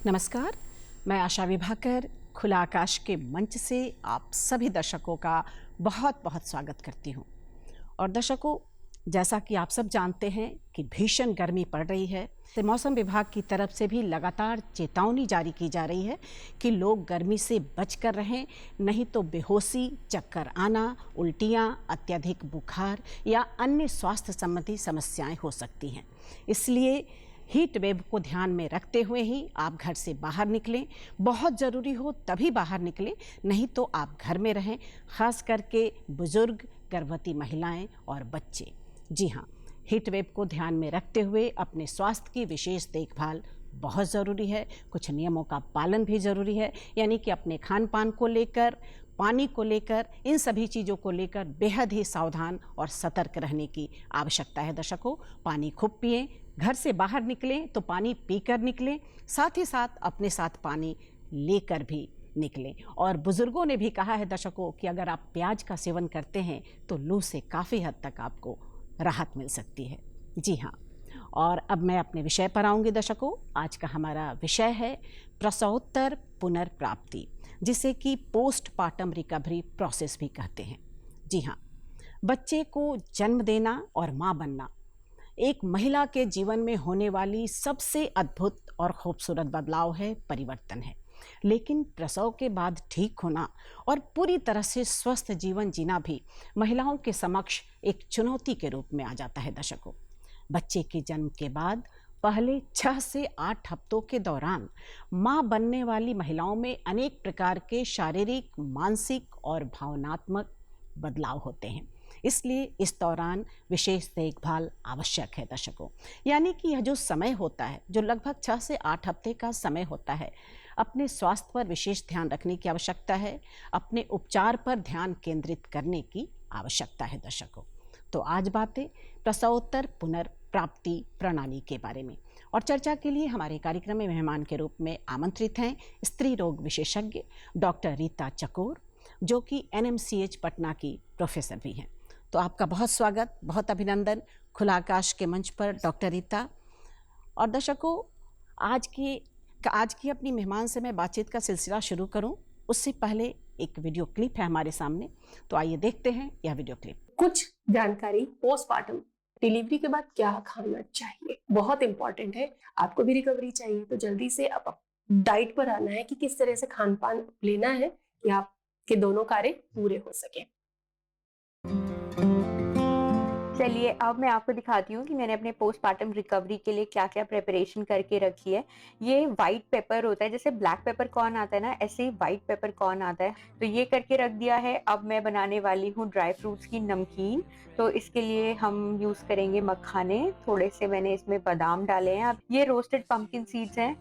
नमस्कार, मैं आशा विभाकर खुला आकाश के मंच से आप सभी दर्शकों का बहुत बहुत स्वागत करती हूँ। और दर्शकों, जैसा कि आप सब जानते हैं कि भीषण गर्मी पड़ रही है, तो मौसम विभाग की तरफ से भी लगातार चेतावनी जारी की जा रही है कि लोग गर्मी से बचकर रहें, नहीं तो बेहोशी, चक्कर आना, उल्टियाँ, अत्यधिक बुखार या अन्य स्वास्थ्य संबंधी समस्याएं हो सकती हैं। इसलिए हीट वेव को ध्यान में रखते हुए ही आप घर से बाहर निकलें। बहुत ज़रूरी हो तभी बाहर निकलें, नहीं तो आप घर में रहें, खास करके बुजुर्ग, गर्भवती महिलाएं और बच्चे। जी हाँ, हीट वेव को ध्यान में रखते हुए अपने स्वास्थ्य की विशेष देखभाल बहुत ज़रूरी है। कुछ नियमों का पालन भी ज़रूरी है, यानी कि अपने खान पान को लेकर, पानी को लेकर, इन सभी चीज़ों को लेकर बेहद ही सावधान और सतर्क रहने की आवश्यकता है। दर्शकों, पानी खूब पिएं, घर से बाहर निकलें तो पानी पीकर निकलें, साथ ही साथ अपने साथ पानी लेकर भी निकलें। और बुजुर्गों ने भी कहा है दर्शकों कि अगर आप प्याज का सेवन करते हैं तो लू से काफ़ी हद तक आपको राहत मिल सकती है। जी हाँ, और अब मैं अपने विषय पर आऊँगी दर्शकों। आज का हमारा विषय है प्रसवोत्तर पुनर्प्राप्ति, जिसे कि पोस्टपार्टम रिकवरी प्रोसेस भी कहते हैं। जी हाँ, बच्चे को जन्म देना और माँ बनना एक महिला के जीवन में होने वाली सबसे अद्भुत और खूबसूरत बदलाव है, परिवर्तन है। लेकिन प्रसव के बाद ठीक होना और पूरी तरह से स्वस्थ जीवन जीना भी महिलाओं के समक्ष एक चुनौती के रूप में आ जाता है। दर्शकों, बच्चे के जन्म के बाद पहले 6 से 8 हफ्तों के दौरान मां बनने वाली महिलाओं में अनेक प्रकार के शारीरिक, मानसिक और भावनात्मक बदलाव होते हैं। इसलिए इस दौरान विशेष देखभाल आवश्यक है। दर्शकों, यानी कि यह जो समय होता है, जो लगभग 6 से 8 हफ्ते का समय होता है, अपने स्वास्थ्य पर विशेष ध्यान रखने की आवश्यकता है, अपने उपचार पर ध्यान केंद्रित करने की आवश्यकता है। दर्शकों, तो आज बातें प्रसवोत्तर पुनर्प्राप्ति प्रणाली के बारे में, और चर्चा के लिए हमारे कार्यक्रम में मेहमान के रूप में आमंत्रित हैं स्त्री रोग विशेषज्ञ डॉक्टर रीता चकोर, जो कि NMCH पटना की प्रोफेसर भी हैं। तो आपका बहुत स्वागत, बहुत अभिनंदन खुला आकाश के मंच पर डॉक्टर रीता। और दर्शकों, आज की अपनी मेहमान से मैं बातचीत का सिलसिला शुरू करूं, उससे पहले एक वीडियो क्लिप है हमारे सामने, तो आइए देखते हैं यह वीडियो क्लिप। कुछ जानकारी पोस्टपार्टम डिलीवरी के बाद क्या खाना चाहिए, बहुत इंपॉर्टेंट है। आपको भी रिकवरी चाहिए तो जल्दी से आप डाइट पर आना है कि किस तरह से खान पान लेना है कि आपके दोनों कार्य पूरे हो सके। चलिए अब मैं आपको दिखाती हूँ कि मैंने अपने पोस्टपार्टम रिकवरी के लिए क्या क्या प्रिपरेशन करके रखी है। ये व्हाइट पेपर होता है, जैसे ब्लैक पेपर कॉर्न आता है ना, ऐसे ही व्हाइट पेपर कॉर्न आता है, तो ये करके रख दिया है। अब मैं बनाने वाली हूँ ड्राई फ्रूट्स की नमकीन। तो इसके लिए हम यूज करेंगे मखाने, थोड़े से मैंने इसमें बादाम डाले हैं। अब ये रोस्टेड पंपकिन सीड्स हैं,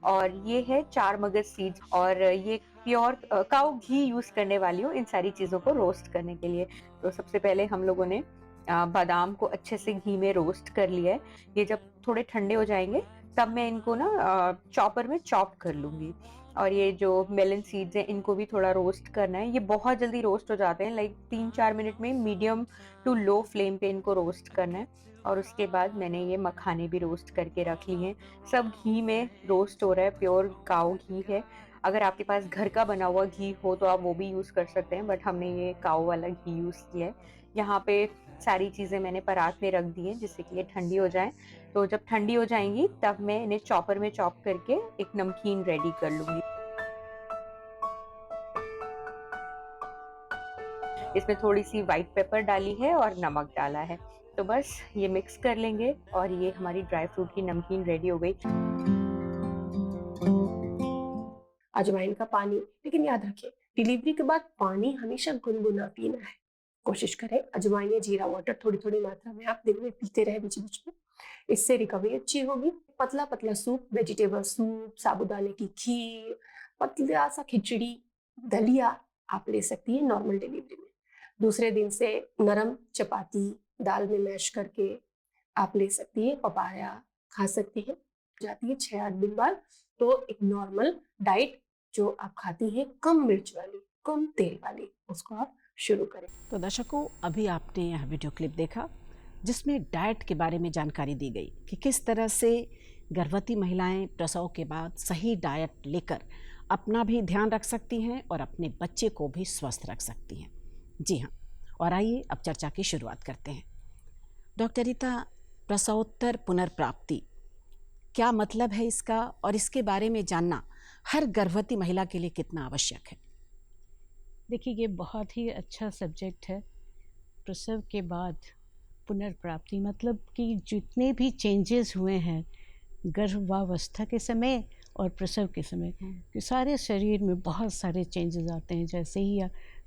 और ये है 4 मगज सीड्स, और ये प्योर काऊ घी यूज करने वाली हूँ इन सारी चीजों को रोस्ट करने के लिए। तो सबसे पहले हम लोगों ने बादाम को अच्छे से घी में रोस्ट कर लिया है। ये जब थोड़े ठंडे हो जाएंगे तब मैं इनको ना चॉपर में चॉप कर लूंगी। और ये जो मेलन सीड्स हैं इनको भी थोड़ा रोस्ट करना है। ये बहुत जल्दी रोस्ट हो जाते हैं, लाइक 3-4 मिनट में मीडियम टू लो फ्लेम पे इनको रोस्ट करना है। और उसके बाद मैंने ये मखाने भी रोस्ट करके रख ली हैं। सब घी में रोस्ट हो रहा है, प्योर काऊ घी है। अगर आपके पास घर का बना हुआ घी हो तो आप वो भी यूज कर सकते हैं, बट हमने ये काऊ वाला घी यूज किया है। यहाँ पे सारी चीज़ें मैंने परात में रख दी हैं जिससे कि ये ठंडी हो जाए। तो जब ठंडी हो जाएंगी तब मैं इन्हें चॉपर में चॉप करके एक नमकीन रेडी कर लूँगी। इसमें थोड़ी सी व्हाइट पेपर डाली है और नमक डाला है। तो बस ये मिक्स कर लेंगे और ये हमारी ड्राई फ्रूट की नमकीन रेडी हो गई। अजवाइन का पानी, लेकिन याद रखें डिलीवरी के बाद पानी हमेशा गुनगुना पीना है। कोशिश करें अजवाइन या जीरा वाटर थोड़ी थोड़ी मात्रा में आप दिन में पीते रहे बीच बीच में, इससे रिकवरी अच्छी होगी। पतला पतला सूप, वेजिटेबल सूप, साबूदाने की खीर, पतला सा खिचड़ी, दलिया आप ले सकती है नॉर्मल डिलीवरी में। दूसरे दिन से नरम चपाती दाल में मैश करके आप ले सकती है। पपाया खा सकती है। जाती है 6-8 दिन बाद तो एक नॉर्मल डाइट जो आप खाती हैं, कम मिर्च वाली, कम तेल वाली, उसको आप शुरू करें। तो दर्शकों, अभी आपने यह वीडियो क्लिप देखा जिसमें डाइट के बारे में जानकारी दी गई कि किस तरह से गर्भवती महिलाएं प्रसव के बाद सही डाइट लेकर अपना भी ध्यान रख सकती हैं और अपने बच्चे को भी स्वस्थ रख सकती हैं। जी हाँ, और आइए अब चर्चा की शुरुआत करते हैं। डॉक्टर रीता, प्रसवोत्तर पुनर्प्राप्ति क्या मतलब है इसका, और इसके बारे में जानना हर गर्भवती महिला के लिए कितना आवश्यक है? देखिए, ये बहुत ही अच्छा सब्जेक्ट है। प्रसव के बाद पुनर्प्राप्ति मतलब कि जितने भी चेंजेस हुए हैं गर्भावस्था के समय और प्रसव के समय, कि सारे शरीर में बहुत सारे चेंजेस आते हैं। जैसे ही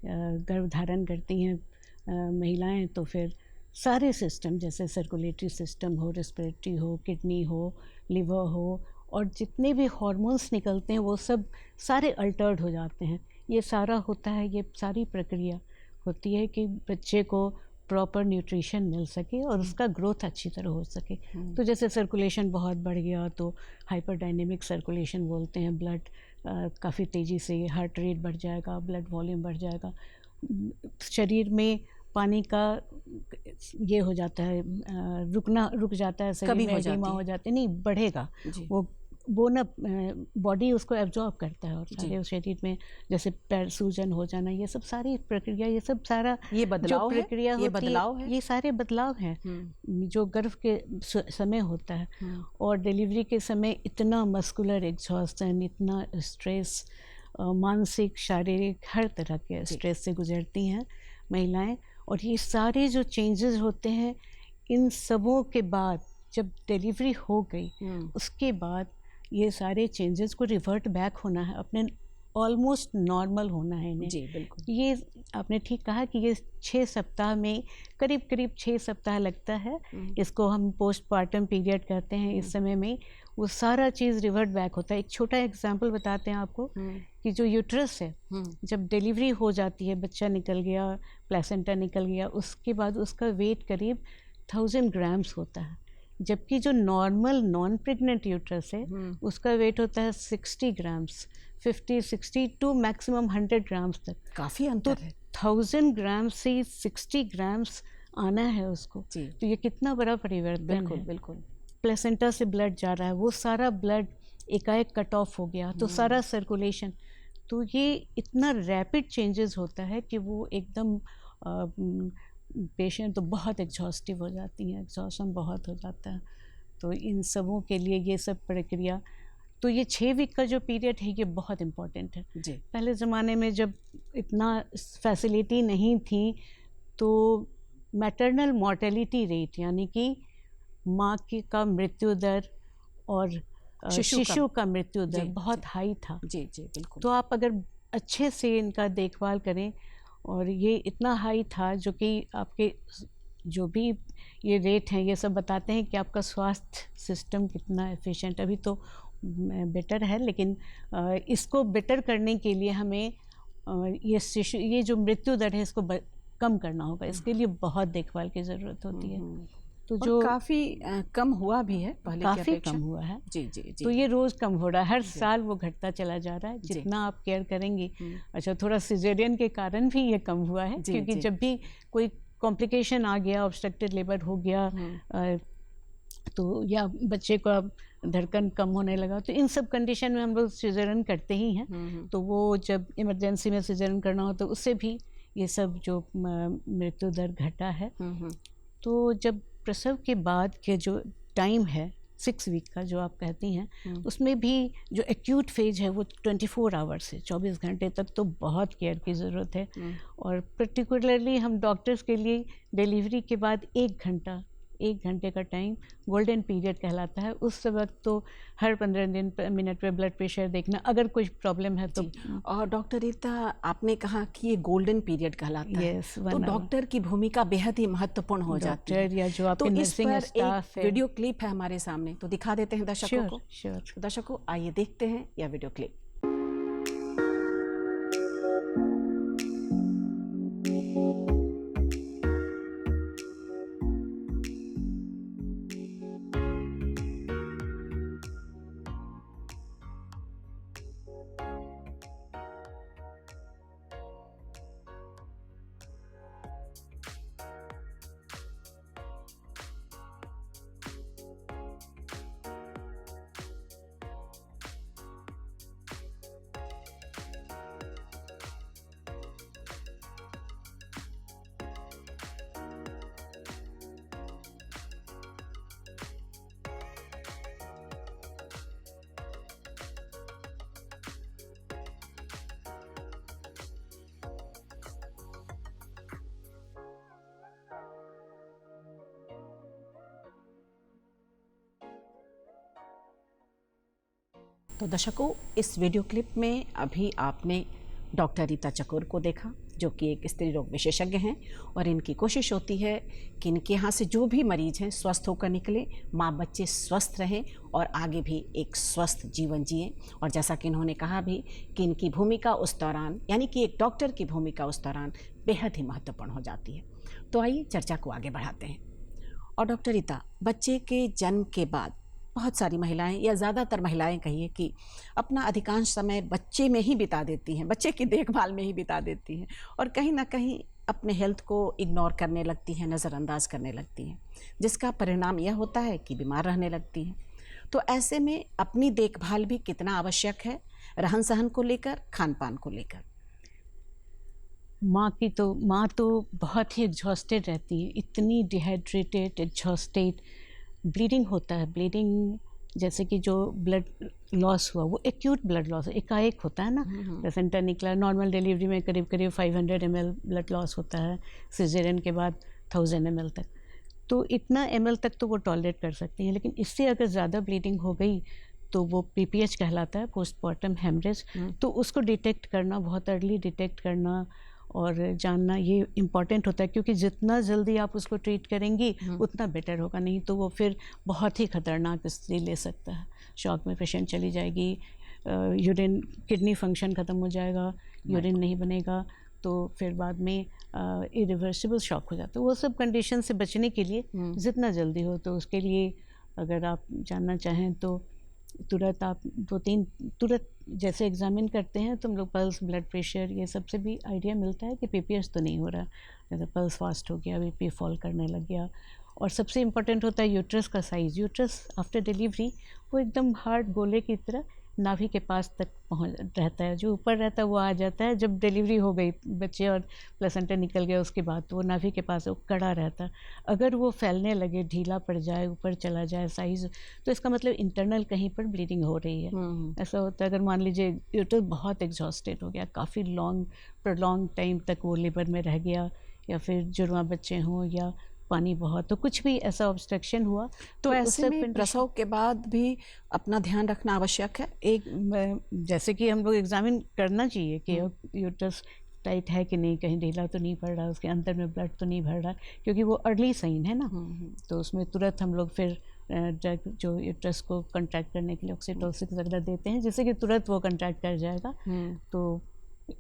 गर्भ धारण करती हैं महिलाएं, तो फिर सारे सिस्टम, जैसे सर्कुलेटरी सिस्टम हो, रेस्पिरेटरी हो, किडनी हो, लिवर हो, और जितने भी हार्मोन्स निकलते हैं वो सब सारे अल्टर्ड हो जाते हैं। ये सारा होता है, ये सारी प्रक्रिया होती है कि बच्चे को प्रॉपर न्यूट्रिशन मिल सके और उसका ग्रोथ अच्छी तरह हो सके। तो जैसे सर्कुलेशन बहुत बढ़ गया तो हाइपरडायनेमिक सर्कुलेशन बोलते हैं। ब्लड काफ़ी तेज़ी से, हार्ट रेट बढ़ जाएगा, ब्लड वॉल्यूम बढ़ जाएगा, शरीर में पानी का ये हो जाता है, रुक जाता है, शरीर कमी में हो जाती एडिमा है। हो जाते हैं, नहीं बढ़ेगा जी। वो ना बॉडी उसको एब्जॉर्ब करता है और सारे उस शरीर में जैसे पैर सूजन हो जाना, ये सब सारी प्रक्रिया, ये सब सारा ये जो बदलाव है, प्रक्रिया ये होती बदलाव है। ये सारे बदलाव हैं जो गर्भ के समय होता है। और डिलीवरी के समय इतना मस्कुलर एग्जॉस्टन, इतना स्ट्रेस, मानसिक शारीरिक हर तरह के स्ट्रेस से गुजरती हैं महिलाएं। और ये सारे जो चेंजेस होते हैं, इन सबों के बाद जब डिलीवरी हो गई उसके बाद ये सारे चेंजेस को रिवर्ट बैक होना है, अपने ऑलमोस्ट नॉर्मल होना है इन्हें। जी बिल्कुल। ये आपने ठीक कहा कि ये 6 सप्ताह में, करीब करीब 6 सप्ताह लगता है। इसको हम पोस्टपार्टम पीरियड कहते हैं। इस समय में वो सारा चीज़ रिवर्ट बैक होता है। एक छोटा एग्जाम्पल बताते हैं आपको कि जो यूट्रस है, जब डिलीवरी हो जाती है, बच्चा निकल गया, प्लेसेंटा निकल गया, उसके बाद उसका वेट करीब 1000 ग्राम्स होता है। जबकि जो नॉर्मल नॉन प्रेग्नेंट यूट्रस है उसका वेट होता है 60 ग्राम्स, 50, 60 टू मैक्सिमम 100 ग्राम्स तक। काफ़ी अंतर है। 1000 ग्राम्स से 60 ग्राम्स आना है उसको, जी। तो ये कितना बड़ा परिवर्तन बिल्कुल है। बिल्कुल। प्लेसेंटा से ब्लड जा रहा है, वो सारा ब्लड एकाएक कट ऑफ हो गया, तो सारा सर्कुलेशन, तो ये इतना रैपिड चेंजेस होता है कि वो एकदम पेशेंट तो बहुत एग्जॉस्टिव हो जाती हैं, एग्जॉशन बहुत हो जाता है। तो इन सबों के लिए ये सब प्रक्रिया, तो ये 6 वीक का जो पीरियड है ये बहुत इम्पोर्टेंट है। जी। पहले ज़माने में जब इतना फैसिलिटी नहीं थी तो मैटरनल मॉर्टेलिटी रेट, यानी कि माँ की का मृत्यु दर और शिशु का मृत्यु दर बहुत हाई था। जी जी बिल्कुल। तो आप अगर अच्छे से इनका देखभाल करें, और ये इतना हाई था जो कि आपके जो भी ये रेट हैं ये सब बताते हैं कि आपका स्वास्थ्य सिस्टम कितना एफिशिएंट, अभी तो बेटर है, लेकिन इसको बेटर करने के लिए हमें ये जो मृत्यु दर है इसको कम करना होगा। इसके लिए बहुत देखभाल की ज़रूरत होती है। तो जो काफ़ी कम हुआ भी है पहले की काफ़ी अपेक्षा। कम हुआ है। जी जी जी। तो ये रोज़ कम हो रहा है, हर साल वो घटता चला जा रहा है जितना आप केयर करेंगे। अच्छा, थोड़ा सिजेरियन के कारण भी ये कम हुआ है, क्योंकि जब भी कोई कॉम्प्लिकेशन आ गया, ऑब्स्ट्रक्टेड लेबर हो गया, तो या बच्चे का धड़कन कम होने लगा, तो इन सब कंडीशन में हम लोग सिजेरियन करते ही हैं। तो वो जब इमरजेंसी में सिजेरियन करना हो तो उससे भी ये सब जो मृत्यु दर घटा है। तो जब प्रसव के बाद के जो टाइम है 6 वीक का जो आप कहती हैं, उसमें भी जो एक्यूट फेज है वो 24 आवर्स है, 24 घंटे तक तो बहुत केयर की ज़रूरत है। और पर्टिकुलरली हम डॉक्टर्स के लिए डिलीवरी के बाद 1 घंटे का टाइम गोल्डन पीरियड कहलाता है। उस वक्त तो हर 15 मिनट पे ब्लड प्रेशर देखना, अगर कोई प्रॉब्लम है तो। और डॉक्टर रीता, आपने कहा कि ये गोल्डन पीरियड कहलाता है, तो डॉक्टर की भूमिका बेहद ही महत्वपूर्ण हो जाती है। या जो आपके नर्सिंग स्टाफ है। वीडियो क्लिप है हमारे सामने, तो दिखा देते हैं दर्शकों को। श्योर। दर्शकों आइए देखते हैं यह वीडियो क्लिप। तो दर्शकों, इस वीडियो क्लिप में अभी आपने डॉक्टर रीता चकोर को देखा, जो कि एक स्त्री रोग विशेषज्ञ हैं, और इनकी कोशिश होती है कि इनके यहाँ से जो भी मरीज हैं स्वस्थ होकर निकले, माँ बच्चे स्वस्थ रहें और आगे भी एक स्वस्थ जीवन जिएं। और जैसा कि इन्होंने कहा भी कि इनकी भूमिका उस दौरान, यानी कि एक डॉक्टर की भूमिका उस दौरान बेहद ही महत्वपूर्ण हो जाती है। तो आइए चर्चा को आगे बढ़ाते हैं। और डॉक्टर रीता, बच्चे के जन्म के बाद बहुत सारी महिलाएं, या ज़्यादातर महिलाएं कहिए, कि अपना अधिकांश समय बच्चे में ही बिता देती हैं, बच्चे की देखभाल में ही बिता देती हैं, और कहीं ना कहीं अपने हेल्थ को इग्नोर करने लगती हैं, नज़रअंदाज करने लगती हैं, जिसका परिणाम यह होता है कि बीमार रहने लगती हैं। तो ऐसे में अपनी देखभाल भी कितना आवश्यक है, रहन सहन को लेकर, खान पान को लेकर। माँ तो बहुत ही एग्जॉस्टेड रहती है, इतनी डिहाइड्रेटेड, एग्जॉस्टेड। ब्लीडिंग होता है, ब्लीडिंग जैसे कि जो ब्लड लॉस हुआ वो एक्यूट ब्लड लॉस एकाएक होता है ना। प्लेसेंटा निकला, नॉर्मल डिलीवरी में करीब करीब 500 ml ब्लड लॉस होता है, सिजेरियन के बाद 1000 ml तक। तो इतना ml तक तो वो टॉलरेट कर सकती हैं, लेकिन इससे अगर ज़्यादा ब्लीडिंग हो गई तो वो PPH कहलाता है, पोस्टमार्टम हेमरेज। तो उसको डिटेक्ट करना, बहुत अर्ली डिटेक्ट करना और जानना, ये इम्पॉर्टेंट होता है, क्योंकि जितना जल्दी आप उसको ट्रीट करेंगी उतना बेटर होगा। नहीं तो वो फिर बहुत ही ख़तरनाक स्थिति ले सकता है। शॉक में पेशेंट चली जाएगी, यूरिन, किडनी फंक्शन ख़त्म हो जाएगा, यूरिन नहीं बनेगा, तो फिर बाद में इरिवर्सिबल शॉक हो जाता है। वो सब कंडीशन से बचने के लिए जितना जल्दी हो, तो उसके लिए अगर आप जानना चाहें तो तुरंत आप 2-3 तुरंत जैसे एग्जामिन करते हैं तो हम लोग पल्स, ब्लड प्रेशर, ये सब से भी आइडिया मिलता है कि PPH तो नहीं हो रहा। जैसे पल्स फास्ट हो गया, BP फॉल करने लग गया। और सबसे इम्पोर्टेंट होता है यूट्रस का साइज़। यूट्रस आफ्टर डिलीवरी वो एकदम हार्ड गोले की तरह नाभि के पास तक पहुंच रहता है। जो ऊपर रहता है वो आ जाता है जब डिलीवरी हो गई, बच्चे और प्लेसेंटा निकल गया, उसके बाद तो वो नाभि के पास वो कड़ा रहता है। अगर वो फैलने लगे, ढीला पड़ जाए, ऊपर चला जाए साइज़, तो इसका मतलब इंटरनल कहीं पर ब्लीडिंग हो रही है। ऐसा होता है अगर मान लीजिए यूट्रस बहुत एग्जॉस्टेड हो गया, काफ़ी प्रोलॉन्ग टाइम तक वो लिवर में रह गया, या फिर जुड़वा बच्चे हों, या पानी बहुत, तो कुछ भी ऐसा ऑब्स्ट्रक्शन हुआ तो ऐसे में प्रसव के बाद भी अपना ध्यान रखना आवश्यक है। एक जैसे कि हम लोग एग्जामिन करना चाहिए कि यूट्रस टाइट है कि नहीं, कहीं ढीला तो नहीं पड़ रहा, उसके अंदर में ब्लड तो नहीं भर रहा, क्योंकि वो अर्ली साइन है ना। तो उसमें तुरंत हम लोग फिर ड्रग जो यूट्रस को कंट्रैक्ट करने के लिए ऑक्सीटोसिन वगैरह देते हैं, जिससे कि तुरंत वो कंट्रैक्ट कर जाएगा। तो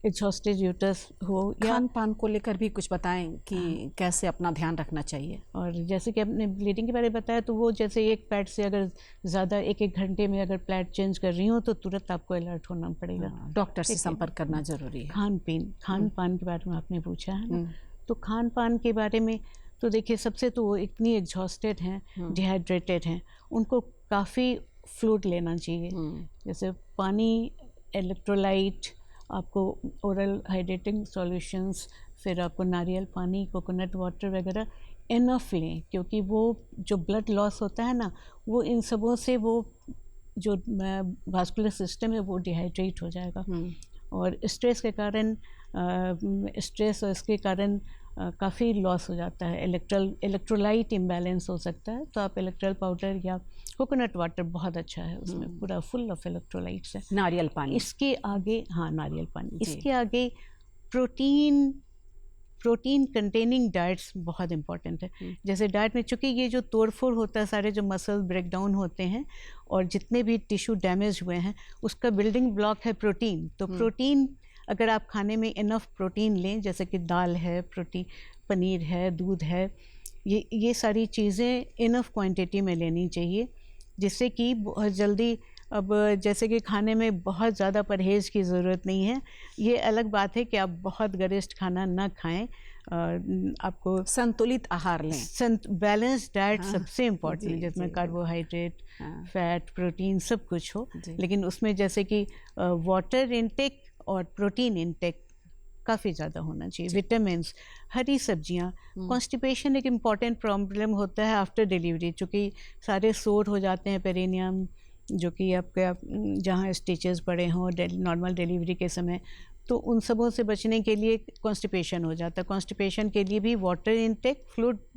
एग्जॉस्टेड यूट्रस हो, या खान पान को लेकर भी कुछ बताएं कि कैसे अपना ध्यान रखना चाहिए। और जैसे कि आपने ब्लीडिंग के बारे में बताया, तो वो जैसे एक पैड से अगर ज़्यादा 1-1 घंटे में अगर पैड चेंज कर रही हो तो तुरंत आपको अलर्ट होना पड़ेगा, डॉक्टर से संपर्क करना ज़रूरी है। खान पान के बारे में आपने पूछा है ना, तो खान पान के बारे में तो देखिए, सबसे तो वो इतनी एग्जॉस्टेड हैं, डिहाइड्रेटेड हैं, उनको काफ़ी फ्लूइड लेना चाहिए। जैसे पानी, इलेक्ट्रोलाइट, आपको ओरल हाइड्रेटिंग सॉल्यूशंस, फिर आपको नारियल पानी, कोकोनट वाटर वगैरह इनफ लें, क्योंकि वो जो ब्लड लॉस होता है ना, वो इन सबों से वो जो वास्कुलर सिस्टम है वो डिहाइड्रेट हो जाएगा। और स्ट्रेस के कारण, स्ट्रेस और इसके कारण काफ़ी लॉस हो जाता है, इलेक्ट्रोलाइट इम्बैलेंस हो सकता है। तो आप इलेक्ट्रोल पाउडर या कोकोनट वाटर बहुत अच्छा है, उसमें पूरा फुल ऑफ इलेक्ट्रोलाइट्स है। नारियल पानी, इसके आगे, हाँ नारियल पानी, इसके आगे प्रोटीन कंटेनिंग डाइट्स बहुत इंपॉर्टेंट है। जैसे डाइट में, चूँकि ये जो तोड़फोड़ होता है, सारे जो मसल ब्रेकडाउन होते हैं और जितने भी टिश्यू डैमेज हुए हैं, उसका बिल्डिंग ब्लॉक है प्रोटीन। तो प्रोटीन अगर आप खाने में इनफ प्रोटीन लें, जैसे कि दाल है, पनीर है, दूध है, ये सारी चीज़ें इनफ क्वांटिटी में लेनी चाहिए, जिससे कि बहुत जल्दी, अब जैसे कि खाने में बहुत ज़्यादा परहेज़ की ज़रूरत नहीं है। ये अलग बात है कि आप बहुत गरिष्ठ खाना ना खाएं, आपको संतुलित आहार लें, बैलेंस डाइट सबसे इम्पॉर्टेंट है, जिसमें कार्बोहाइड्रेट, फैट, प्रोटीन सब कुछ हो। लेकिन उसमें जैसे कि वाटर इनटेक और प्रोटीन इनटेक काफ़ी ज़्यादा होना चाहिए। विटामिन्स, हरी सब्जियाँ। कॉन्स्टिपेशन एक इम्पॉर्टेंट प्रॉब्लम होता है आफ्टर डिलीवरी, चूँकि सारे सोर हो जाते हैं पेरिनियम, जो कि आपके जहाँ स्टिचेस पड़े हों नॉर्मल डिलीवरी के समय, तो उन सबों से बचने के लिए कॉन्स्टिपेशन हो जाता है। कॉन्स्टिपेशन के लिए भी वाटर इनटेक,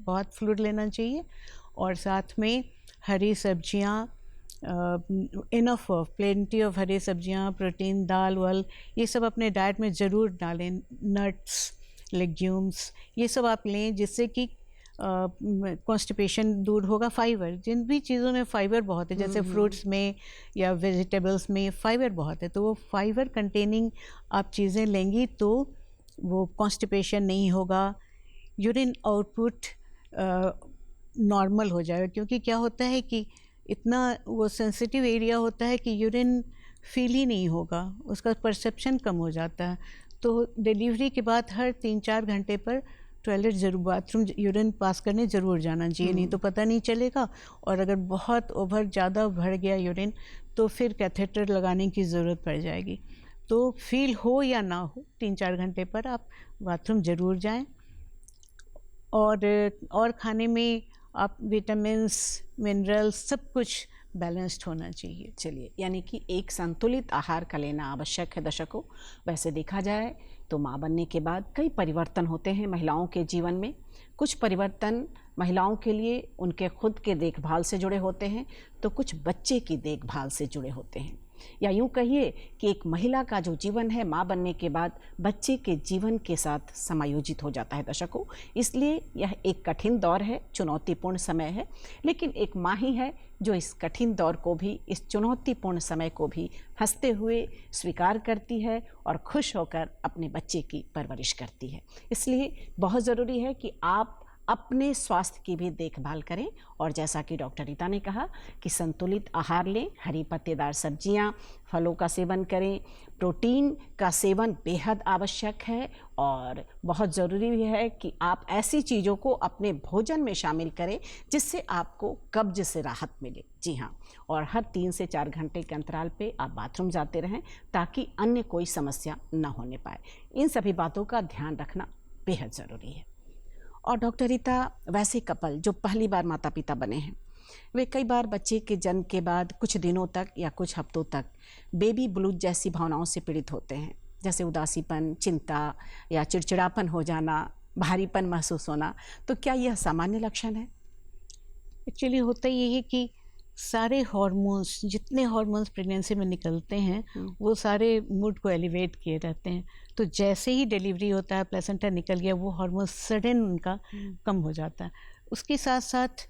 बहुत फ्लूइड लेना चाहिए, और साथ में हरी सब्जियाँ इनफ ऑफ प्लेंटी ऑफ हरी सब्जियां, प्रोटीन, दाल वाल, ये सब अपने डाइट में ज़रूर डालें। नट्स, लेग्यूम्स, ये सब आप लें जिससे कि कॉन्स्टिपेशन दूर होगा। फाइबर, जिन भी चीज़ों में फाइबर बहुत है, जैसे फ्रूट्स में या वेजिटेबल्स में फाइबर बहुत है, तो वो फाइबर कंटेनिंग आप चीज़ें लेंगी तो वो कॉन्स्टिपेशन नहीं होगा। यूरिन आउटपुट नॉर्मल हो जाएगा, क्योंकि क्या होता है कि इतना वो सेंसिटिव एरिया होता है कि यूरिन फील ही नहीं होगा, उसका परसेप्शन कम हो जाता है। तो डिलीवरी के बाद हर 3-4 घंटे पर टॉयलेट ज़रूर, बाथरूम यूरिन पास करने ज़रूर जाना चाहिए, नहीं तो पता नहीं चलेगा। और अगर बहुत ओवर ज़्यादा भर गया यूरिन तो फिर कैथेटर लगाने की ज़रूरत पड़ जाएगी। तो फील हो या ना हो 3-4 घंटे पर आप बाथरूम ज़रूर जाएं। और खाने में आप विटामिन्स, मिनरल्स, सब कुछ बैलेंस्ड होना चाहिए। चलिए, यानी कि एक संतुलित आहार का लेना आवश्यक है दर्शकों। वैसे देखा जाए तो माँ बनने के बाद कई परिवर्तन होते हैं महिलाओं के जीवन में। कुछ परिवर्तन महिलाओं के लिए उनके खुद के देखभाल से जुड़े होते हैं, तो कुछ बच्चे की देखभाल से जुड़े होते हैं। या यूँ कहिए कि एक महिला का जो जीवन है माँ बनने के बाद बच्चे के जीवन के साथ समायोजित हो जाता है दर्शकों। इसलिए यह एक कठिन दौर है, चुनौतीपूर्ण समय है, लेकिन एक माँ ही है जो इस कठिन दौर को भी, इस चुनौतीपूर्ण समय को भी हंसते हुए स्वीकार करती है और खुश होकर अपने बच्चे की परवरिश करती है। इसलिए बहुत ज़रूरी है कि आप अपने स्वास्थ्य की भी देखभाल करें। और जैसा कि डॉक्टर रीता ने कहा कि संतुलित आहार लें, हरी पत्तेदार सब्जियां, फलों का सेवन करें, प्रोटीन का सेवन बेहद आवश्यक है। और बहुत ज़रूरी भी है कि आप ऐसी चीज़ों को अपने भोजन में शामिल करें जिससे आपको कब्ज से राहत मिले। जी हाँ, और हर 3 से 4 घंटे के अंतराल पे आप बाथरूम जाते रहें ताकि अन्य कोई समस्या न होने पाए। इन सभी बातों का ध्यान रखना बेहद ज़रूरी है। और डॉक्टर रीता, वैसे कपल जो पहली बार माता पिता बने हैं, वे कई बार बच्चे के जन्म के बाद कुछ दिनों तक या कुछ हफ्तों तक बेबी ब्लूज जैसी भावनाओं से पीड़ित होते हैं, जैसे उदासीपन, चिंता या चिड़चिड़ापन हो जाना, भारीपन महसूस होना। तो क्या यह सामान्य लक्षण है? एक्चुअली होता ये है कि सारे हार्मोन्स, जितने हार्मोन्स प्रेगनेंसी में निकलते हैं वो सारे मूड को एलिवेट किए रहते हैं। तो जैसे ही डिलीवरी होता है, प्लेसेंटा निकल गया, वो हार्मोन सडन उनका कम हो जाता है। उसके साथ साथ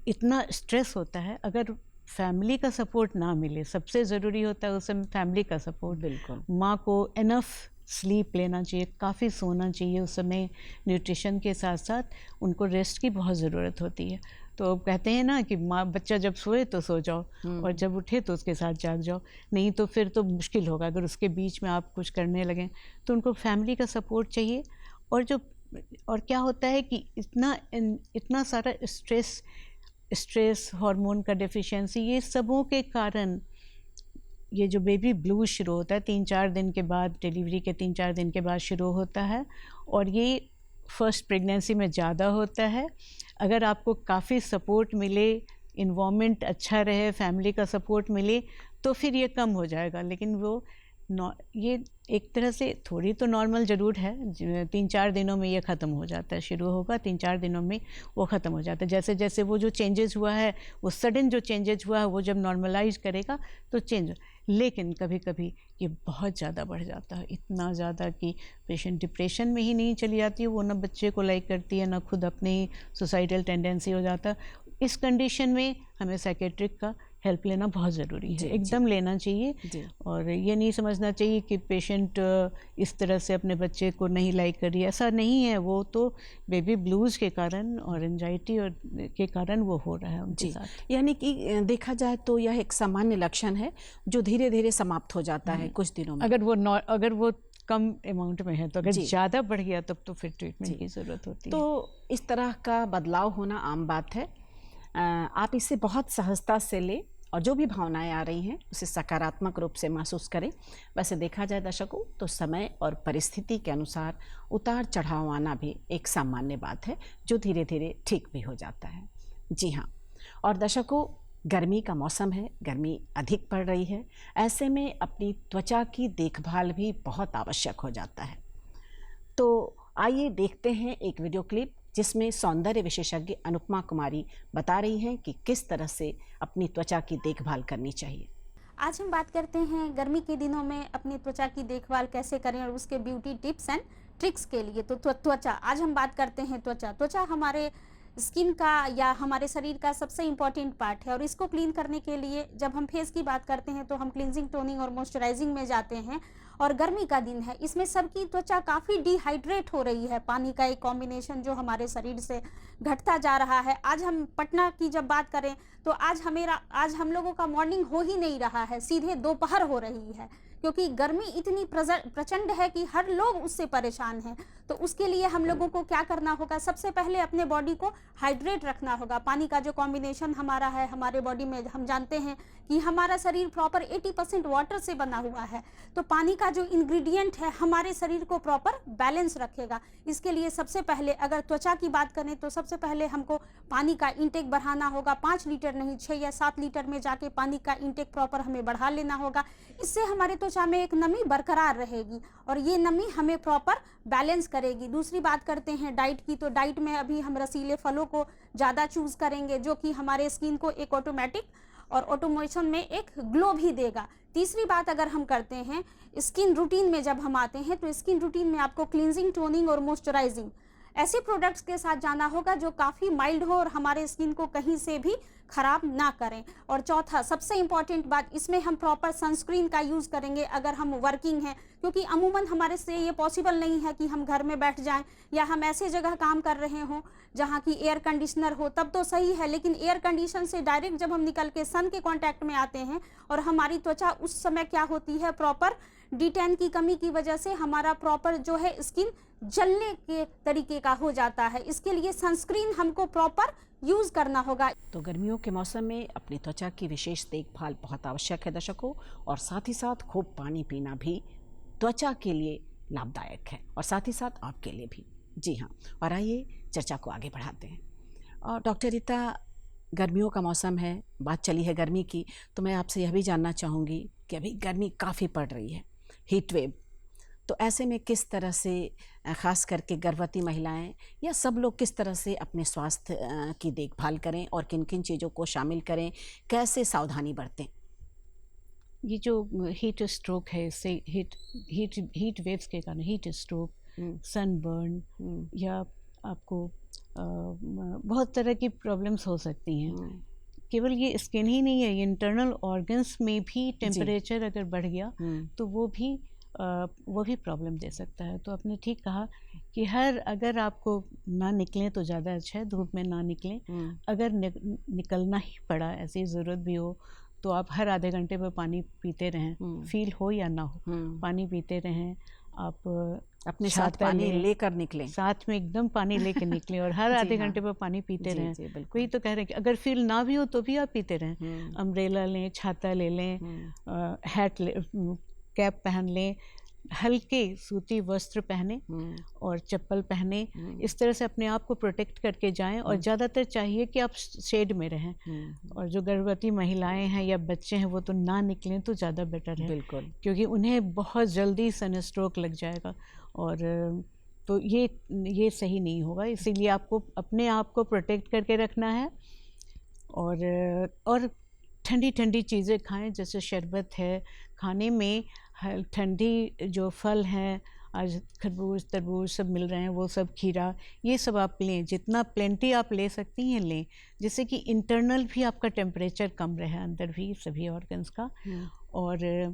इतना स्ट्रेस होता है, अगर फैमिली का सपोर्ट ना मिले, सबसे ज़रूरी होता है उस समय फैमिली का सपोर्ट। बिल्कुल। माँ को इनफ स्लीप लेना चाहिए, काफ़ी सोना चाहिए उस समय। न्यूट्रिशन के साथ साथ उनको रेस्ट की बहुत ज़रूरत होती है। तो कहते हैं ना कि माँ, बच्चा जब सोए तो सो जाओ और जब उठे तो उसके साथ जाग जाओ, नहीं तो फिर तो मुश्किल होगा अगर उसके बीच में आप कुछ करने लगें। तो उनको फैमिली का सपोर्ट चाहिए। और क्या होता है कि इतना सारा स्ट्रेस, हार्मोन का डेफिशिएंसी, ये सबों के कारण ये जो बेबी ब्लूज शुरू होता है 3-4 दिन के बाद, डिलीवरी के 3-4 दिन के बाद शुरू होता है। और ये फर्स्ट प्रेगनेंसी में ज़्यादा होता है। अगर आपको काफ़ी सपोर्ट मिले, इन्वायरमेंट अच्छा रहे, फैमिली का सपोर्ट मिले, तो फिर ये कम हो जाएगा। लेकिन ये एक तरह से थोड़ी तो नॉर्मल ज़रूर है। 3-4 दिनों में ये ख़त्म हो जाता है, शुरू होगा 3-4 दिनों में वो ख़त्म हो जाता है। जैसे जैसे वो जो चेंजेस हुआ है, वो सडन जो चेंजेस हुआ है, वो जब नॉर्मलाइज करेगा तो चेंज। लेकिन कभी कभी ये बहुत ज़्यादा बढ़ जाता है, इतना ज़्यादा कि पेशेंट डिप्रेशन में ही नहीं चली जाती है, वो ना बच्चे को लाइक करती है, ना खुद अपनी सुसाइडल टेंडेंसी हो जाता है। इस कंडीशन में हमें साइकेट्रिक का हेल्प लेना बहुत ज़रूरी है, एकदम लेना चाहिए। और ये नहीं समझना चाहिए कि पेशेंट इस तरह से अपने बच्चे को नहीं लाइक कर रही है, ऐसा नहीं है। वो तो बेबी ब्लूज़ के कारण और एंजाइटी और के कारण वो हो रहा है उनके साथ। यानी कि देखा जाए तो यह एक सामान्य लक्षण है जो धीरे धीरे समाप्त हो जाता है कुछ दिनों में। अगर वो कम अमाउंट में है, तो अगर ज़्यादा बढ़ गया तब तो फिर ट्रीटमेंट की ज़रूरत होती है। तो इस तरह का बदलाव होना आम बात है। आप इसे बहुत सहजता से लें और जो भी भावनाएं आ रही हैं उसे सकारात्मक रूप से महसूस करें। वैसे देखा जाए दर्शकों तो समय और परिस्थिति के अनुसार उतार चढ़ाव आना भी एक सामान्य बात है जो धीरे धीरे ठीक भी हो जाता है। जी हाँ, और दर्शकों, गर्मी का मौसम है, गर्मी अधिक पड़ रही है, ऐसे में अपनी त्वचा की देखभाल भी बहुत आवश्यक हो जाता है। तो आइए देखते हैं एक वीडियो क्लिप जिसमें सौंदर्य विशेषज्ञ अनुपमा कुमारी बता रही हैं कि किस तरह से अपनी त्वचा की देखभाल करनी चाहिए। आज हम बात करते हैं गर्मी के दिनों में अपनी त्वचा की देखभाल कैसे करें और उसके ब्यूटी टिप्स एंड ट्रिक्स के लिए। तो त्वचा, आज हम बात करते हैं त्वचा हमारे स्किन का या हमारे शरीर का सबसे इम्पॉर्टेंट पार्ट है और इसको क्लीन करने के लिए जब हम फेस की बात करते हैं तो हम क्लींजिंग, टोनिंग और मॉइस्चराइजिंग में जाते हैं। और गर्मी का दिन है, इसमें सबकी त्वचा काफ़ी डिहाइड्रेट हो रही है। पानी का एक कॉम्बिनेशन जो हमारे शरीर से घटता जा रहा है। आज हम पटना की जब बात करें तो आज हम लोगों का मॉर्निंग हो ही नहीं रहा है, सीधे दोपहर हो रही है, क्योंकि गर्मी इतनी प्रचंड है कि हर लोग उससे परेशान हैं। तो उसके लिए हम लोगों को क्या करना होगा? सबसे पहले अपने बॉडी को हाइड्रेट रखना होगा। पानी का जो कॉम्बिनेशन हमारा है हमारे बॉडी में, हम जानते हैं कि हमारा शरीर प्रॉपर 80% वाटर से बना हुआ है। तो पानी का जो इंग्रेडिएंट है हमारे शरीर को प्रॉपर बैलेंस रखेगा। इसके लिए सबसे पहले अगर त्वचा की बात करें तो सबसे पहले हमको पानी का इंटेक बढ़ाना होगा। 5 लीटर नहीं, 6 या 7 लीटर में जाके पानी का इंटेक प्रॉपर हमें बढ़ा लेना होगा। इससे हमारे त्वचा में एक नमी बरकरार रहेगी और ये नमी हमें प्रॉपर बैलेंस करेगी। दूसरी बात करते हैं डाइट की, तो डाइट में अभी हम रसीले फलों को ज़्यादा चूज़ करेंगे जो कि हमारे स्किन को एक ऑटोमेटिक और ऑटोमेशन में एक ग्लो भी देगा। तीसरी बात अगर हम करते हैं स्किन रूटीन में, जब हम आते हैं तो स्किन रूटीन में आपको क्लींजिंग, टोनिंग और मॉइस्चराइजिंग ऐसे प्रोडक्ट्स के साथ जाना होगा जो काफ़ी माइल्ड हो और हमारे स्किन को कहीं से भी खराब ना करें। और चौथा सबसे इम्पॉर्टेंट बात, इसमें हम प्रॉपर सनस्क्रीन का यूज़ करेंगे अगर हम वर्किंग हैं, क्योंकि अमूमन हमारे से ये पॉसिबल नहीं है कि हम घर में बैठ जाएं या हम ऐसे जगह काम कर रहे हों जहाँ की एयर कंडीशनर हो, तब तो सही है। लेकिन एयर कंडीशन से डायरेक्ट जब हम निकल के सन के कांटेक्ट में आते हैं और हमारी त्वचा उस समय क्या होती है, प्रॉपर D10 की कमी की वजह से हमारा प्रॉपर जो है स्किन जलने के तरीके का हो जाता है। इसके लिए सनस्क्रीन हमको प्रॉपर यूज़ करना होगा। तो गर्मियों के मौसम में अपनी त्वचा की विशेष देखभाल बहुत आवश्यक है दर्शकों, और साथ ही साथ खूब पानी पीना भी त्वचा के लिए लाभदायक है और साथ ही साथ आपके लिए भी। जी हाँ, और आइए चर्चा को आगे बढ़ाते हैं। और डॉक्टर रीता, गर्मियों का मौसम है, बात चली है गर्मी की, तो मैं आपसे यह भी जानना चाहूँगी कि अभी गर्मी काफ़ी पड़ रही है, हीट वेव, तो ऐसे में किस तरह से ख़ास करके गर्भवती महिलाएं या सब लोग किस तरह से अपने स्वास्थ्य की देखभाल करें और किन किन चीज़ों को शामिल करें, कैसे सावधानी बरतें? ये जो हीट स्ट्रोक है, इससे हीट वेव्स के कारण हीट स्ट्रोक, सनबर्न या आपको बहुत तरह की प्रॉब्लम्स हो सकती हैं। केवल ये स्किन ही नहीं है, ये इंटरनल ऑर्गन्स में भी टेम्परेचर अगर बढ़ गया तो वो भी प्रॉब्लम दे सकता है। तो आपने ठीक कहा कि अगर आपको ना निकलें तो ज़्यादा अच्छा है, धूप में ना निकलें। अगर निकलना ही पड़ा, ऐसी ज़रूरत भी हो, तो आप हर आधे घंटे पर पानी पीते रहें, फील हो या ना हो, पानी पीते रहें। आप अपने साथ पानी लेकर निकलें, साथ में एकदम पानी लेकर निकलें और हर आधे घंटे पर पानी पीते रहें। कोई तो कह रहे हैं कि अगर फील ना भी हो तो भी आप पीते रहें। अम्ब्रेला लें, छाता ले लें, कैप पहन लें, हल्के सूती वस्त्र पहने और चप्पल पहने। इस तरह से अपने आप को प्रोटेक्ट करके जाएं और ज़्यादातर चाहिए कि आप शेड में रहें। और जो गर्भवती महिलाएं हैं या बच्चे हैं वो तो ना निकलें तो ज़्यादा बेटर है, बिल्कुल, क्योंकि उन्हें बहुत जल्दी सनस्ट्रोक लग जाएगा और तो ये सही नहीं होगा। इसीलिए आपको अपने आप को प्रोटेक्ट करके रखना है और ठंडी चीज़ें खाएं, जैसे शरबत है, खाने में ठंडी जो फल हैं, आज खरबूज, तरबूज सब मिल रहे हैं, वो सब, खीरा, ये सब आप लें, जितना प्लेंटी आप ले सकती हैं लें, जिससे कि इंटरनल भी आपका टेम्परेचर कम रहे, अंदर भी सभी ऑर्गन्स का। और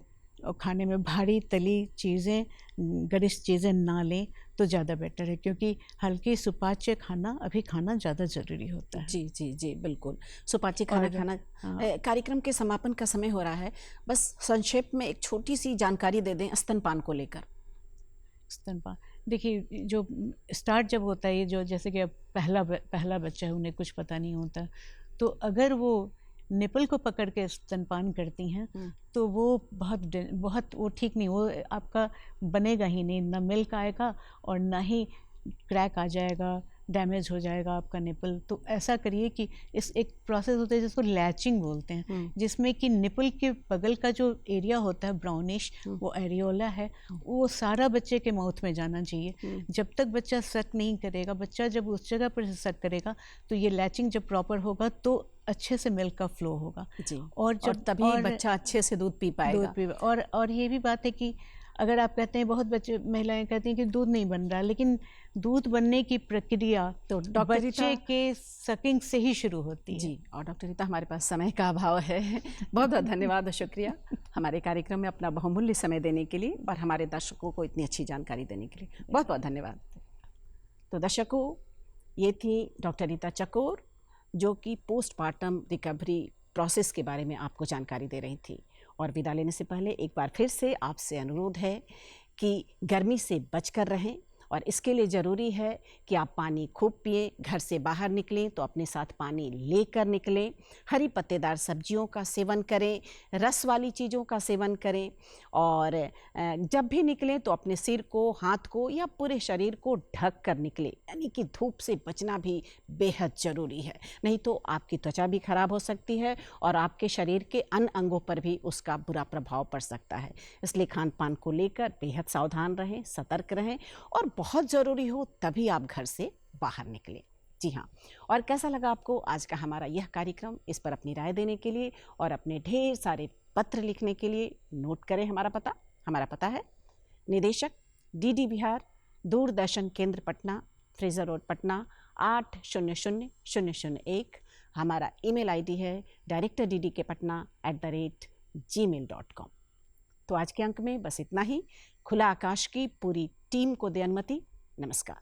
खाने में भारी तली चीज़ें, गरिष्ठ चीज़ें ना लें तो ज़्यादा बेटर है, क्योंकि हल्की सुपाच्य खाना अभी खाना ज़्यादा ज़रूरी होता है। जी जी जी, बिल्कुल, सुपाच्य खाना। कार्यक्रम के समापन का समय हो रहा है, बस संक्षेप में एक छोटी सी जानकारी दे दें स्तनपान को लेकर। स्तनपान, देखिए, जो स्टार्ट जब होता है, ये जो जैसे कि अब पहला बच्चा है, उन्हें कुछ पता नहीं होता, तो अगर वो निपल को पकड़ के स्तनपान करती हैं तो वो बहुत वो ठीक नहीं, वो आपका बनेगा ही नहीं, ना मिल्क आएगा और ना ही क्रैक आ जाएगा, डैमेज हो जाएगा आपका निपल। तो ऐसा करिए कि इस एक प्रोसेस होता है जिसको लैचिंग बोलते हैं, जिसमें कि निपल के बगल का जो एरिया होता है ब्राउनिश, वो एरियोला है, वो सारा बच्चे के माउथ में जाना चाहिए। जब तक बच्चा सक नहीं करेगा, बच्चा जब उस जगह पर सक करेगा तो ये लैचिंग जब प्रॉपर होगा तो अच्छे से मिल्क का फ्लो होगा जी। और तभी बच्चा अच्छे से दूध पी पाएगा। और ये भी बात है कि अगर आप कहते हैं, बहुत बच्चे महिलाएं कहती हैं कि दूध नहीं बन रहा, लेकिन दूध बनने की प्रक्रिया तो बच्चे के सकिंग से ही शुरू होती है। जी। और डॉक्टर रीता, हमारे पास समय का अभाव है। बहुत बहुत धन्यवाद और शुक्रिया हमारे कार्यक्रम में अपना बहुमूल्य समय देने के लिए और हमारे दर्शकों को इतनी अच्छी जानकारी देने के लिए बहुत बहुत धन्यवाद। तो दर्शकों, ये थी डॉक्टर रीता चकोर, जो कि पोस्टमार्टम रिकवरी प्रोसेस के बारे में आपको जानकारी दे रही थी। और विदा लेने से पहले एक बार फिर से आपसे अनुरोध है कि गर्मी से बचकर रहें, और इसके लिए ज़रूरी है कि आप पानी खूब पिएं। घर से बाहर निकलें तो अपने साथ पानी लेकर निकलें। हरी पत्तेदार सब्जियों का सेवन करें, रस वाली चीज़ों का सेवन करें, और जब भी निकलें तो अपने सिर को, हाथ को या पूरे शरीर को ढक कर निकलें, यानी कि धूप से बचना भी बेहद ज़रूरी है। नहीं तो आपकी त्वचा भी खराब हो सकती है और आपके शरीर के अन्य अंगों पर भी उसका बुरा प्रभाव पड़ सकता है। इसलिए खान पान को लेकर बेहद सावधान रहें, सतर्क रहें, और बहुत ज़रूरी हो तभी आप घर से बाहर निकलें। जी हाँ। और कैसा लगा आपको आज का हमारा यह कार्यक्रम? इस पर अपनी राय देने के लिए और अपने ढेर सारे पत्र लिखने के लिए नोट करें हमारा पता। हमारा पता है निदेशक DD बिहार, दूरदर्शन केंद्र पटना, फ्रेजर रोड पटना 800001। हमारा ईमेल ID है directorddkpatna@gmail.com। तो आज के अंक में बस इतना ही। खुला आकाश की पूरी टीम को दे अनुमति। नमस्कार।